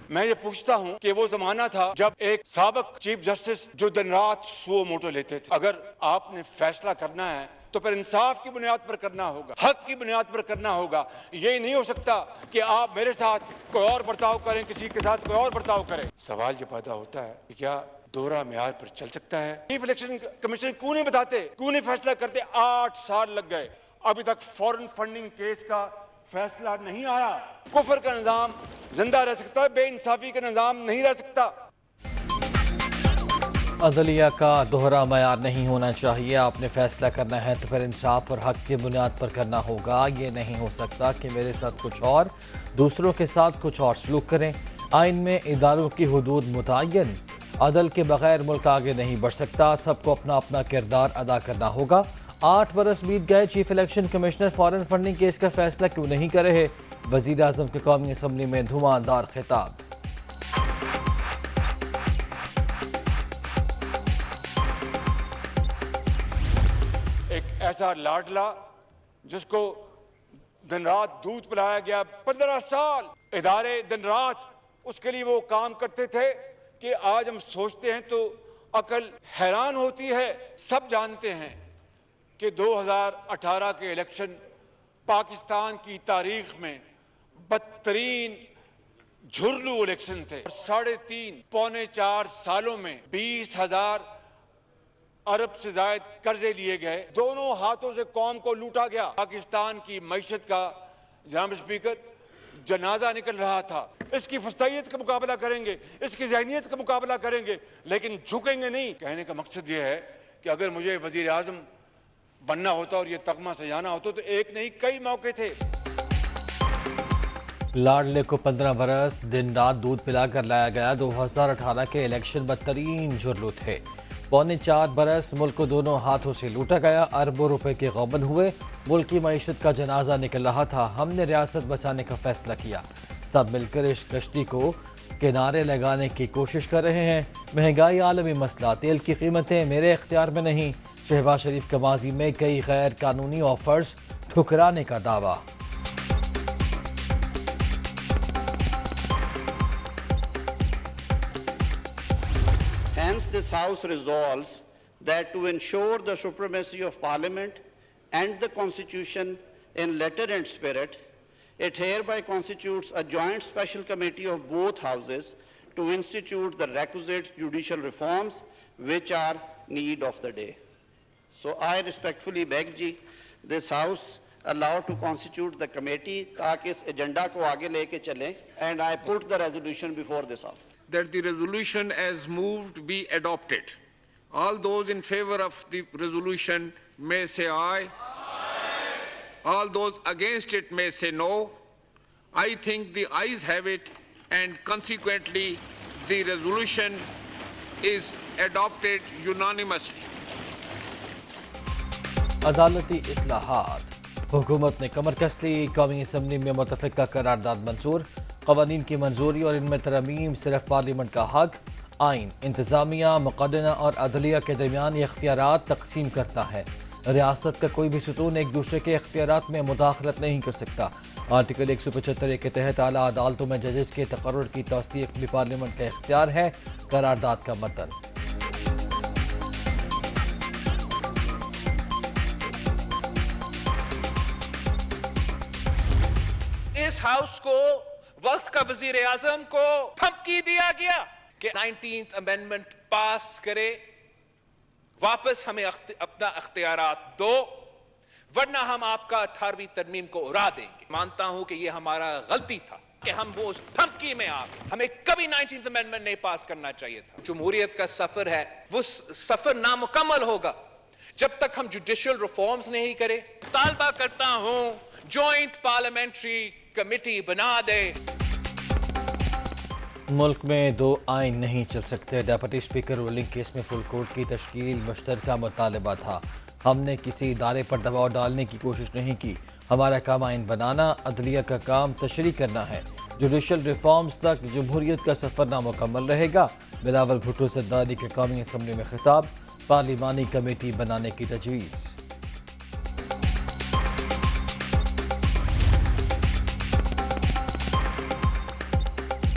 میں یہ پوچھتا ہوں کہ وہ زمانہ تھا جب ایک سابق چیف جسٹس جو دن رات سو موٹو لیتے تھے. اگر آپ نے فیصلہ کرنا ہے تو پھر انصاف کی بنیاد پر کرنا ہوگا, حق کی بنیاد پر کرنا ہوگا. یہ نہیں ہو سکتا کہ آپ میرے ساتھ کوئی اور برتاؤ کریں, کسی کے ساتھ کوئی اور برتاؤ کریں. سوال یہ پیدا ہوتا ہے کہ کیا دوہرا معیار پر چل سکتا ہے؟ چیف الیکشن کمیشن کیوں نہیں بتاتے, کیوں نہیں فیصلہ کرتے؟ 8 سال لگ گئے, ابھی تک فورن فنڈنگ کیس کا فیصلہ نہیں آیا. کفر کا نظام زندہ رہ سکتا ہے, بے انصافی کا نظام نہیں رہ سکتا. عدلیہ کا دوہرا معیار نہیں ہونا چاہیے. آپ نے فیصلہ کرنا ہے تو پھر انصاف اور حق کی بنیاد پر کرنا ہوگا. یہ نہیں ہو سکتا کہ میرے ساتھ کچھ اور, دوسروں کے ساتھ کچھ اور سلوک کریں. آئین میں اداروں کی حدود متعین. عدل کے بغیر ملک آگے نہیں بڑھ سکتا. سب کو اپنا اپنا کردار ادا کرنا ہوگا. 8 برس بیت گئے, chief election commissioner foreign funding case کا فیصلہ کیوں نہیں کر رہے؟ وزیر اعظم کے قومی اسمبلی میں دھواں دار خطاب. ایک ایسا لاڈلا جس کو دن رات دودھ پلایا گیا, 15 سال ادارے دن رات اس کے لیے وہ کام کرتے تھے کہ آج ہم سوچتے ہیں تو عقل حیران ہوتی ہے. سب جانتے ہیں کہ 2018 کے الیکشن پاکستان کی تاریخ میں بدترین جھرلو الیکشن تھے. 3.5 پونے 4 سالوں میں 20,000 ارب سے زائد قرضے لیے گئے. دونوں ہاتھوں سے قوم کو لوٹا گیا. پاکستان کی معیشت کا جناب اسپیکر جنازہ نکل رہا تھا. اس کی فسطائیت کا مقابلہ کریں گے, اس کی ذہنیت کا مقابلہ کریں گے, لیکن جھکیں گے نہیں. کہنے کا مقصد یہ ہے کہ اگر مجھے وزیر اعظم بننا ہوتا اور یہ تغمہ سجانا ہوتا تو ایک نہیں کئی موقع تھے. لاڈلے کو 15 برس دن رات دودھ پلا کر لایا گیا. 2018 کے الیکشن بدترین جھرلو تھے. پونے 4 برس ملک کو دونوں ہاتھوں سے لوٹا گیا. اربوں روپے کے غوبن ہوئے. ملک کی معیشت کا جنازہ نکل رہا تھا. ہم نے ریاست بچانے کا فیصلہ کیا. سب مل کر اس کشتی کو کنارے لگانے کی کوشش کر رہے ہیں. مہنگائی عالمی مسئلہ, تیل کی قیمتیں میرے اختیار میں نہیں. شہباز شریف کا ماضی میں کئی غیر قانونی آفرز ٹھکرانے کا دعویٰ. Hence, this House resolves that to ensure the supremacy of Parliament and the Constitution in letter and spirit, it hereby constitutes a joint special committee of both Houses to institute the requisite judicial reforms which are need of the day. So I respectfully beg this House allow to constitute the committee تاکہ اس agenda کو آگے لے کے چلیں. And I put the resolution before this House. That the resolution as moved be adopted. All those in favor of the resolution may say aye. Aye. All those against it may say no. I think the ayes have it, and consequently the resolution is adopted unanimously. عدالتی اصلاحات. حکومت نے کمر کس لی. قومی assembly میں متفقہ قرارداد منظور. قوانین کی منظوری اور ان میں ترمیم صرف پارلیمنٹ کا حق. آئین انتظامیہ, مقننہ اور عدلیہ کے درمیان یہ اختیارات تقسیم کرتا ہے. ریاست کا کوئی بھی ستون ایک دوسرے کے اختیارات میں مداخلت نہیں کر سکتا. آرٹیکل 175 کے تحت اعلیٰ عدالتوں میں ججز کے تقرر کی توثیق بھی پارلیمنٹ کا اختیار ہے. قرارداد کا متن. اس ہاؤس کو وقت کا وزیر اعظم کو دھمکی دیا گیا کہ 19th امینڈمنٹ پاس کرے, واپس ہمیں اپنا اختیارات دو, ورنہ ہم آپ کا 18ویں ترمیم کو اڑا دیں گے. مانتا ہوں کہ یہ ہمارا غلطی تھا کہ ہم وہ اس دھمکی میں آ گئے. ہمیں کبھی 19th امینڈمنٹ نہیں پاس کرنا چاہیے تھا. جمہوریت کا سفر ہے, وہ سفر نامکمل ہوگا جب تک ہم جوڈیشل ریفارمز نہیں کرے. طالبہ کرتا ہوں جوائنٹ پارلیمنٹری کمیٹی بنا دے. ملک میں 2 آئین نہیں چل سکتے. ڈیپٹی اسپیکر رولنگ کیس میں فل کورٹ کی تشکیل مشترکہ مطالبہ تھا. ہم نے کسی ادارے پر دباؤ ڈالنے کی کوشش نہیں کی. ہمارا کام آئین بنانا, عدلیہ کا کام تشریح کرنا ہے. جوڈیشل ریفارمز تک جمہوریت کا سفر نامکمل رہے گا. بلاول بھٹو زرداری کے قومی اسمبلی میں خطاب. پارلیمانی کمیٹی بنانے کی تجویز.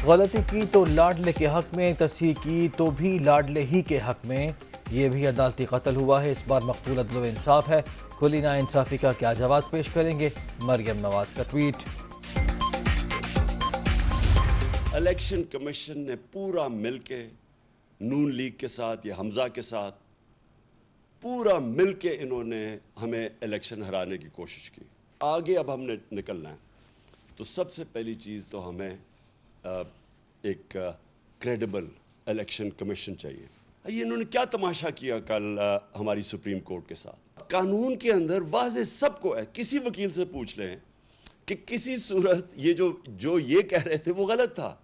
غلطی کی تو لاڈلے کے حق میں، تصحیح کی تو بھی لاڈلے ہی کے حق میں، یہ بھی عدالتی قتل ہوا ہے، اس بار مقتول عدل و انصاف ہے، کھلی ناانصافی کا کیا جواز پیش کریں گے؟ مریم نواز کا ٹویٹ۔ الیکشن کمیشن نے پورا مل کے نون لیگ کے ساتھ یا حمزہ کے ساتھ پورا مل کے انہوں نے ہمیں الیکشن ہرانے کی کوشش کی۔ آگے اب ہم نے نکلنا ہے تو سب سے پہلی چیز تو ہمیں ایک کریڈیبل الیکشن کمیشن چاہیے۔ یہ انہوں نے کیا تماشا کیا کل ہماری سپریم کورٹ کے ساتھ؟ قانون کے اندر واضح سب کو ہے، کسی وکیل سے پوچھ لیں کہ کسی صورت یہ جو یہ کہہ رہے تھے وہ غلط تھا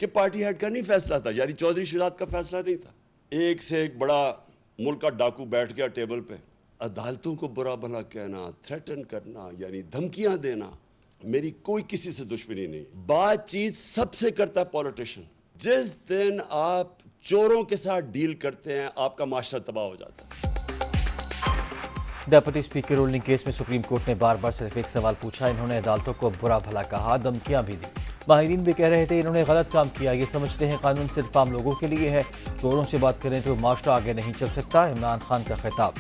کہ پارٹی ہیڈ کا نہیں فیصلہ تھا، یعنی چودھری شہزاد کا فیصلہ نہیں تھا۔ ایک سے ایک بڑا ملک کا ڈاکو بیٹھ گیا ٹیبل پہ، عدالتوں کو برا بھلا کہنا، تھریٹن کرنا، یعنی دھمکیاں دینا۔ میری کوئی کسی سے دشمنی نہیں، بات چیت سب سے کرتا ہے پولیٹیشین۔ جس دن آپ چوروں کے ساتھ ڈیل کرتے ہیں آپ کا معاشرہ تباہ ہو جاتا ہے۔ ڈپٹی اسپیکر رولنگ کیس میں سپریم کورٹ نے بار بار صرف ایک سوال پوچھا، انہوں نے عدالتوں کو برا بھلا کہا، دھمکیاں بھی دی۔ ماہرین بھی کہہ رہے تھے انہوں نے غلط کام کیا، یہ سمجھتے ہیں قانون صرف عام لوگوں کے لیے ہے، چوروں سے بات کریں تو معاشرہ آگے نہیں چل سکتا۔ عمران خان کا خطاب،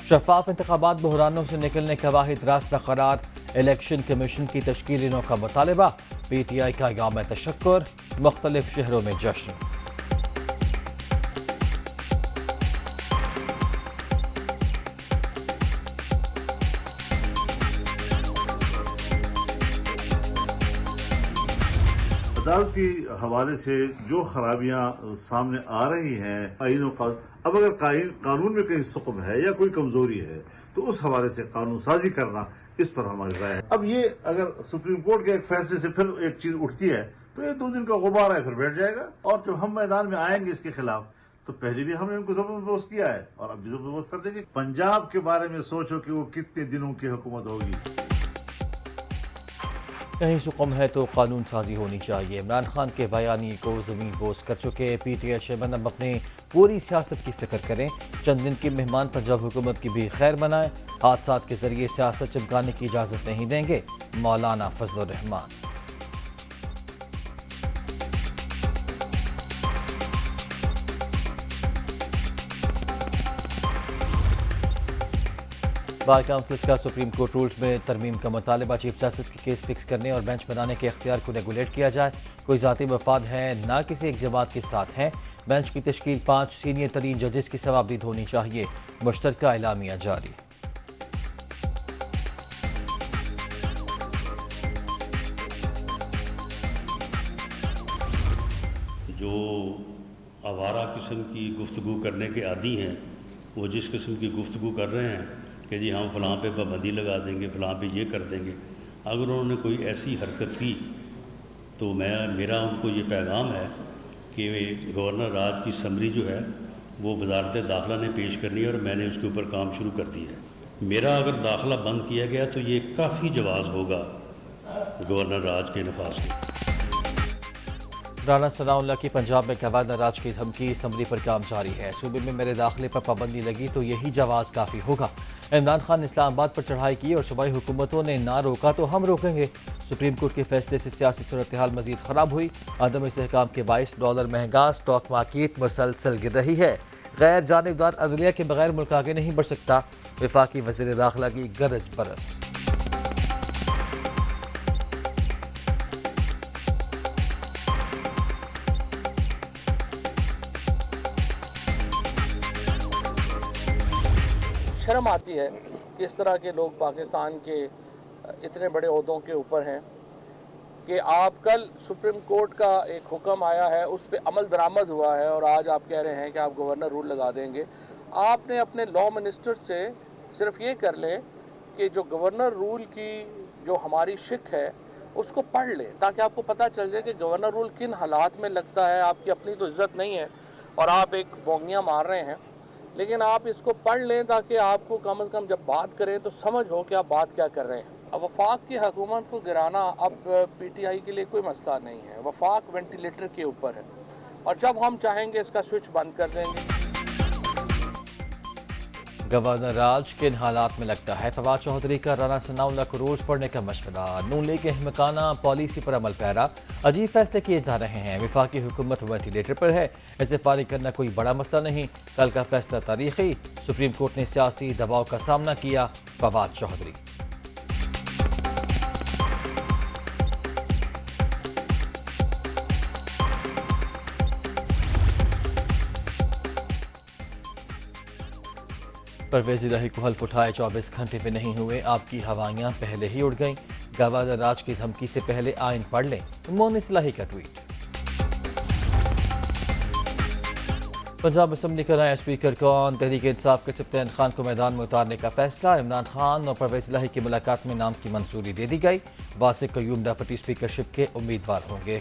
شفاف انتخابات بحرانوں سے نکلنے کا واحد راستہ قرار، الیکشن کمیشن کی تشکیل انہوں کا مطالبہ، پی ٹی آئی کا یوم تشکر، مختلف شہروں میں جشن۔ عدالتی حوالے سے جو خرابیاں سامنے آ رہی ہیں آئین و قانون، اب اگر قانون میں کہیں ثقب ہے یا کوئی کمزوری ہے تو اس حوالے سے قانون سازی کرنا، اس پر ہماری رائے ہے۔ اب یہ اگر سپریم کورٹ کے ایک فیصلے سے پھر ایک چیز اٹھتی ہے تو یہ 2 دن کا غبار ہے، پھر بیٹھ جائے گا، اور جب ہم میدان میں آئیں گے اس کے خلاف تو پہلے بھی ہم نے ان کو زبردست کیا ہے اور اب بھی زبردست کر دیں گے۔ پنجاب کے بارے میں سوچو کہ وہ کتنے دنوں کی حکومت ہوگی۔ کہیں سقم ہے تو قانون سازی ہونی چاہیے، عمران خان کے بیانیے کو زمین بوس کر چکے پی ٹی آئی چیئرمین اب اپنی پوری سیاست کی فکر کریں، چند دن کے مہمان پنجاب حکومت کی بھی خیر منائیں، حادثات کے ذریعے سیاست چمکانے کی اجازت نہیں دیں گے، مولانا فضل الرحمان۔ بار کانفرنس کا سپریم کورٹ رولز میں ترمیم کا مطالبہ، چیف جسٹس کی کیس فکس کرنے اور بینچ بنانے کے اختیار کو ریگولیٹ کیا جائے، کوئی ذاتی مفاد ہے نہ کسی ایک جماعت کے ساتھ ہیں، بینچ کی تشکیل 5 سینئر ترین ججز کی سوابدید ہونی چاہیے، مشترکہ اعلامیہ جاری۔ جو آوارہ قسم کی گفتگو کرنے کے عادی ہیں وہ جس قسم کی گفتگو کر رہے ہیں کہ جی ہم فلاں پہ پابندی لگا دیں گے، فلاں پہ یہ کر دیں گے، اگر انہوں نے کوئی ایسی حرکت کی تو میرا ان کو یہ پیغام ہے کہ گورنر راج کی سمری جو ہے وہ وزارت داخلہ نے پیش کرنی ہے اور میں نے اس کے اوپر کام شروع کر دیا ہے۔ میرا اگر داخلہ بند کیا گیا تو یہ کافی جواز ہوگا گورنر راج کے نفاذ کے۔ رانا ثناء اللہ کی پنجاب میں گورنر راج کی دھمکی، اسمبلی پر کام جاری ہے، صوبے میں میرے داخلے پر پابندی لگی تو یہی جواز کافی ہوگا۔ عمران خان نے اسلام آباد پر چڑھائی کی اور صوبائی حکومتوں نے نہ روکا تو ہم روکیں گے۔ سپریم کورٹ کے فیصلے سے سیاسی صورتحال مزید خراب ہوئی، عدم استحکام کے باعث ڈالر مہنگا، اسٹاک مارکیٹ مسلسل گر رہی ہے، غیر جانبدار عدلیہ کے بغیر ملک آگے نہیں بڑھ سکتا، وفاقی وزیر داخلہ کی گرج برس۔ شرم آتی ہے کہ اس طرح کے لوگ پاکستان کے اتنے بڑے عہدوں کے اوپر ہیں کہ آپ کل سپریم کورٹ کا ایک حکم آیا ہے اس پہ عمل درآمد ہوا ہے اور آج آپ کہہ رہے ہیں کہ آپ گورنر رول لگا دیں گے۔ آپ نے اپنے لا منسٹر سے صرف یہ کر لیں کہ جو گورنر رول کی جو ہماری شک ہے اس کو پڑھ لیں تاکہ آپ کو پتہ چل جائے کہ گورنر رول کن حالات میں لگتا ہے۔ آپ کی اپنی تو عزت نہیں ہے اور آپ ایک بونگیاں مار رہے ہیں، لیکن آپ اس کو پڑھ لیں تاکہ آپ کو کم از کم جب بات کریں تو سمجھ ہو کہ آپ بات کیا کر رہے ہیں۔ اب وفاق کی حکومت کو گرانا اب پی ٹی آئی کے لیے کوئی مسئلہ نہیں ہے، وفاق وینٹیلیٹر کے اوپر ہے اور جب ہم چاہیں گے اس کا سوئچ بند کر دیں گے۔ گورنر راج کن حالات میں لگتا ہے فواد چودھری کا رانا ثناءاللہ کو روز پڑھنے کا مشورہ، نون لیگ کے احمقانہ پالیسی پر عمل پیرا، عجیب فیصلے کیے جا رہے ہیں، وفاقی حکومت وینٹیلیٹر پر ہے، اسے فارغ کرنا کوئی بڑا مسئلہ نہیں، کل کا فیصلہ تاریخی، سپریم کورٹ نے سیاسی دباؤ کا سامنا کیا، فواد چودھری۔ پرویز الہی کو حلف اٹھائے 24 گھنٹے میں نہیں ہوئے، آپ کی ہوائیاں پہلے ہی اڑ گئیں، گورنر راج کی دھمکی سے پہلے آئین پڑھ لیں، مونس الہی کا ٹویٹ۔ پنجاب اسمبلی کا نیا اسپیکر کون؟ تحریک انصاف کے سپتین خان کو میدان میں اتارنے کا فیصلہ، عمران خان اور پرویز الہی کی ملاقات میں نام کی منظوری دے دی گئی، واسق قیوم ڈپٹی اسپیکرشپ کے امیدوار ہوں گے۔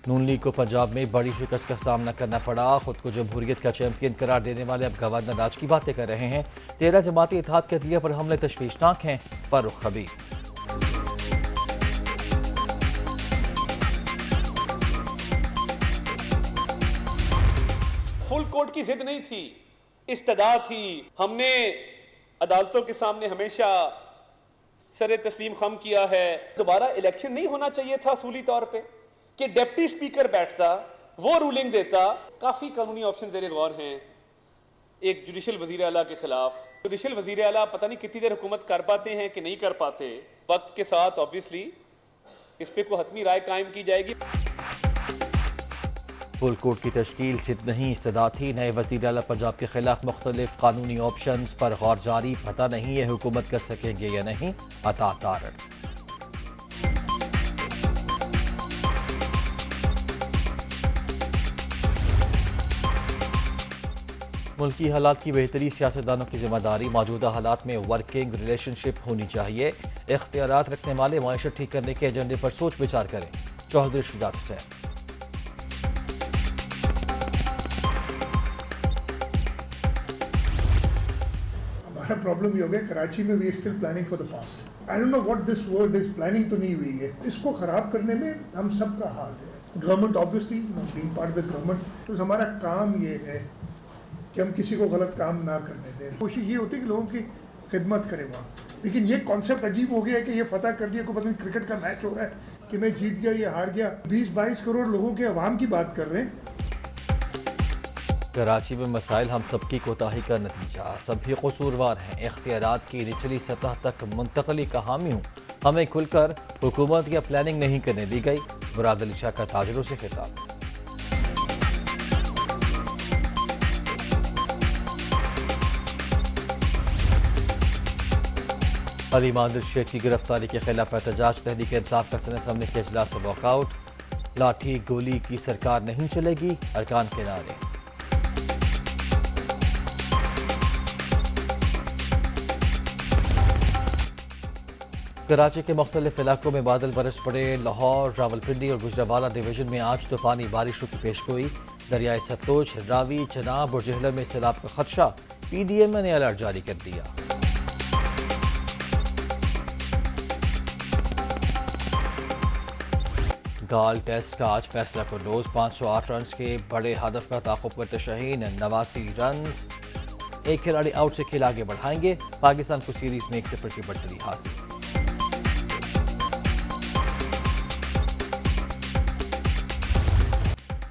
نون لیگ کو پنجاب میں بڑی شکست کا سامنا کرنا پڑا، خود کو جمہوریت کا چیمپئن قرار دینے والے اب گورنر راج کی باتیں کر رہے ہیں، 13 جماعتی اتحاد کے عدلیہ پر حملے تشویشناک ہیں، فاروق خبیر۔ فل کورٹ کی ضد نہیں تھی، استدعا تھی، ہم نے عدالتوں کے سامنے ہمیشہ سر تسلیم خم کیا ہے، دوبارہ الیکشن نہیں ہونا چاہیے تھا اصولی طور پہ کہ ڈپٹی سپیکر بیٹھتا وہ رولنگ دیتا۔ کافی قانونی آپشن زیر غور ہیں، ایک جوڈیشل وزیر اعلیٰ کے خلاف، جوڈیشل وزیر اعلیٰ پتہ نہیں کتنی دیر حکومت کر پاتے ہیں کہ نہیں کر پاتے، وقت کے ساتھ آبویسلی اس پہ کوئی حتمی رائے قائم کی جائے گی۔ فل کورٹ کی تشکیل ضد نہیں، استدعا تھی، نئے وزیر اعلیٰ پنجاب کے خلاف مختلف قانونی آپشنز پر غور جاری، پتہ نہیں یہ حکومت کر سکیں گے یا نہیں، عطا تارڑ۔ ملکی حالات کی بہتری سیاستدانوں کی ذمہ داری، موجودہ حالات میں ورکنگ ریلیشن شپ ہونی چاہیے، اختیارات رکھنے والے معیشت ٹھیک کرنے کے ایجنڈے پر سوچ بچار کریں، چودھری شجاعت حسین۔ ہمارا پرابلم یہ ہو گیا کراچی میں we are still planning for the past, I don't know what this word is, planning تو نہیں ہوئی ہے، اس کو خراب کرنے میں ہم سب کا ہاتھ ہے، government obviously being part of the government, تو ہمارا کام یہ ہے کہ ہم کسی کو غلط کام نہ کرنے دیں، کوشش یہ ہوتی ہے کہ لوگوں کی خدمت کریں وہاں، لیکن یہ کانسیپٹ عجیب ہو گیا ہے کہ یہ فتح کر دیا، کوئی پتہ نہیں کرکٹ کا میچ ہو رہا ہے کہ میں جیت گیا یہ ہار گیا، 20-22 کروڑ لوگوں کے عوام کی بات کر رہے ہیں۔ کراچی میں مسائل ہم سب کی کوتاہی کا نتیجہ، سب بھی قصوروار ہیں، اختیارات کی نچلی سطح تک منتقلی کا حامی ہوں، ہمیں کھل کر حکومت یا پلاننگ نہیں کرنے دی گئی، مراد علی شاہ کا تاجروں سے خطاب۔ علی ماندر شیخ کی گرفتاری کے خلاف احتجاج، تحریک انصاف کا سینٹ اسمبلی کے اجلاس سے واک آؤٹ، لاٹھی گولی کی سرکار نہیں چلے گی، ارکان کے نعرے۔ کراچی کے مختلف علاقوں میں بادل برس پڑے، لاہور، راولپنڈی اور گجرانوالہ ڈویژن میں آج طوفانی بارشوں کی پیشگوئی، دریائے ستلج، راوی، چناب اور جہلم میں سیلاب کا خدشہ، پی ڈی ایم نے الرٹ جاری کر دیا۔ گال ٹیسٹ کا آج فیصلہ کلوز، 508 رنز کے بڑے ہدف کا تعاقب کرتے شاہین، 89 رنز، ایک کھلاڑی آؤٹ سے کھیل آگے بڑھائیں گے، پاکستان کو سیریز میں 1-0 کی بڑھتری حاصل۔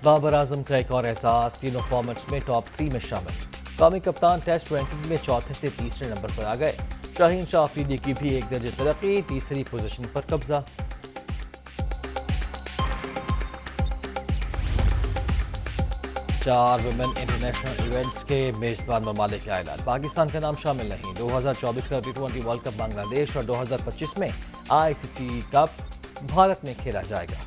بابر اعظم کا ایک اور احساس، تینوں فارمیٹس میں ٹاپ 3 میں شامل، قومی کپتان ٹیسٹ رینکنگ میں چوتھے سے تیسرے نمبر پر آ گئے، شاہین شاہ آفریدی کی بھی 1 درجے ترقی، تیسری پوزیشن پر قبضہ۔ 4 ویمن انٹرنیشنل ایونٹس کے میزبان ممالک کا اعلان، پاکستان کا نام شامل نہیں، 2024 کا T20 ورلڈ کپ بنگلہ دیش اور 2025 میں ICC کپ بھارت میں کھیلا جائے گا۔